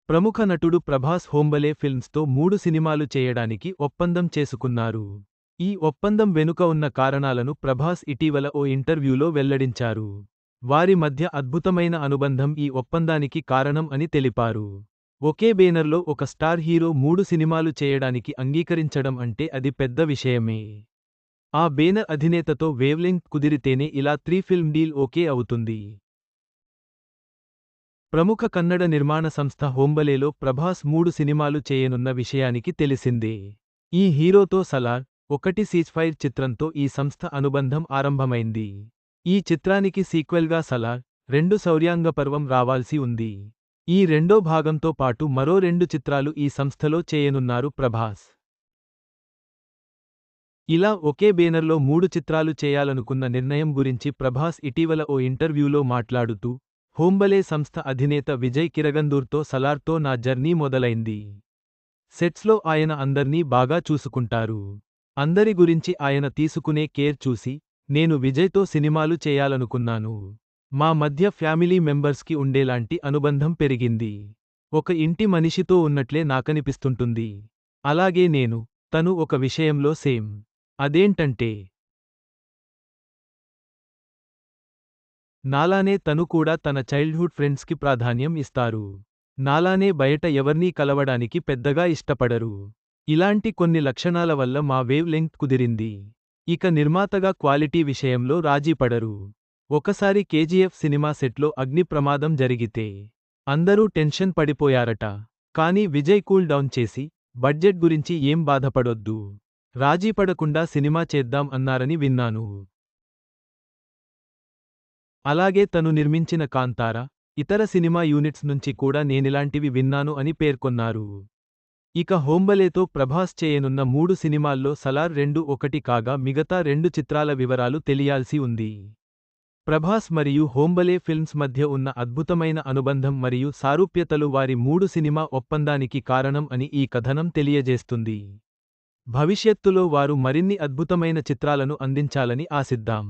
ప్రముఖ నటుడు ప్రభాస్ హోంబలే ఫిల్మ్స్తో 3 సినిమాలు చేయడానికి ఒప్పందం చేసుకున్నారు. ఈ ఒప్పందం వెనుక ఉన్న కారణాలను ప్రభాస్ ఇటీవల ఓ ఇంటర్వ్యూలో వెల్లడించారు. వారి మధ్య అద్భుతమైన అనుబంధం ఈ ఒప్పందానికి కారణం అని తెలిపారు. ఒకే బేనర్లో ఒక స్టార్ హీరో 3 సినిమాలు చేయడానికి అంగీకరించడం అంటే అది పెద్ద విషయమే. ఆ బేనర్ అధినేతతో వేవ్లెంగ్త్ కుదిరితేనే ఇలా 3 ఫిల్మ్ డీల్ ఓకే అవుతుంది. ప్రముఖ కన్నడ నిర్మాణ సంస్థ హోంబలేలో ప్రభాస్ 3 సినిమాలు చేయనున్న విషయానికి తెలిసిందే. ఈ హీరోతో సలార్, 1 సీజ్ఫైర్ చిత్రంతో ఈ సంస్థ అనుబంధం ఆరంభమైంది. ఈ చిత్రానికి సీక్వెల్గా సలార్, 2 శౌర్యాంగపర్వం రావాల్సి ఉంది. ఈ రెండో భాగంతో పాటు మరో 2 చిత్రాలు ఈ సంస్థలో చేయనున్నారు ప్రభాస్. ఇలా ఒకే బేనర్లో 3 చిత్రాలు చేయాలనుకున్న నిర్ణయం గురించి ప్రభాస్ ఇటీవల ఓ ఇంటర్వ్యూలో మాట్లాడుతూ, హోంబలే సంస్థ అధినేత విజయ్ కిరగందూర్తో సలార్తో నా జర్నీ మొదలైంది. సెట్స్లో ఆయన అందర్నీ బాగా చూసుకుంటారు. అందరి గురించి ఆయన తీసుకునే కేర్ చూసి, నేను విజయ్తో సినిమాలు చేయాలనుకున్నాను. మా మధ్య ఫ్యామిలీ మెంబర్స్కి ఉండేలాంటి అనుబంధం పెరిగింది. ఒక ఇంటి మనిషితో ఉన్నట్లే నాకనిపిస్తుంటుంది. అలాగే నేను, తను ఒక విషయంలో సేమ్. అదేంటంటే నాలానే తను కూడా తన చైల్డ్హుడ్ ఫ్రెండ్స్కి ప్రాధాన్యం ఇస్తారు. నాలానే బయట ఎవర్నీ కలవడానికి పెద్దగా ఇష్టపడరు. ఇలాంటి కొన్ని లక్షణాల వల్ల మా వేవ్ లెంగ్త్ కుదిరింది. ఇక నిర్మాతగా క్వాలిటీ విషయంలో రాజీపడరు. ఒకసారి కేజీఎఫ్ సినిమా సెట్లో అగ్ని ప్రమాదం జరిగితే అందరూ టెన్షన్ పడిపోయారట. కానీ విజయ్ కూల్ డౌన్ చేసి, బడ్జెట్ గురించి ఏం బాధపడొద్దు, రాజీపడకుండా సినిమా చేద్దాం అన్నారని విన్నాను. అలాగే తను నిర్మించిన కాంతార, ఇతర సినిమా యూనిట్స్ నుంచి కూడా నేనిలాంటివి విన్నాను అని పేర్కొన్నారు. ఇక హోంబలేతో ప్రభాస్ చేయనున్న 3 సినిమాల్లో సలార్ 2 ఒకటి కాగా మిగతా 2 చిత్రాల వివరాలు తెలియాల్సి ఉంది. ప్రభాస్ మరియు హోంబలే ఫిల్మ్స్ మధ్య ఉన్న అద్భుతమైన అనుబంధం మరియు సారూప్యతలు వారి 3 సినిమా ఒప్పందానికి కారణం అని ఈ కథనం తెలియజేస్తుంది. భవిష్యత్తులో వారు మరిన్ని అద్భుతమైన చిత్రాలను అందించాలని ఆశిద్దాం.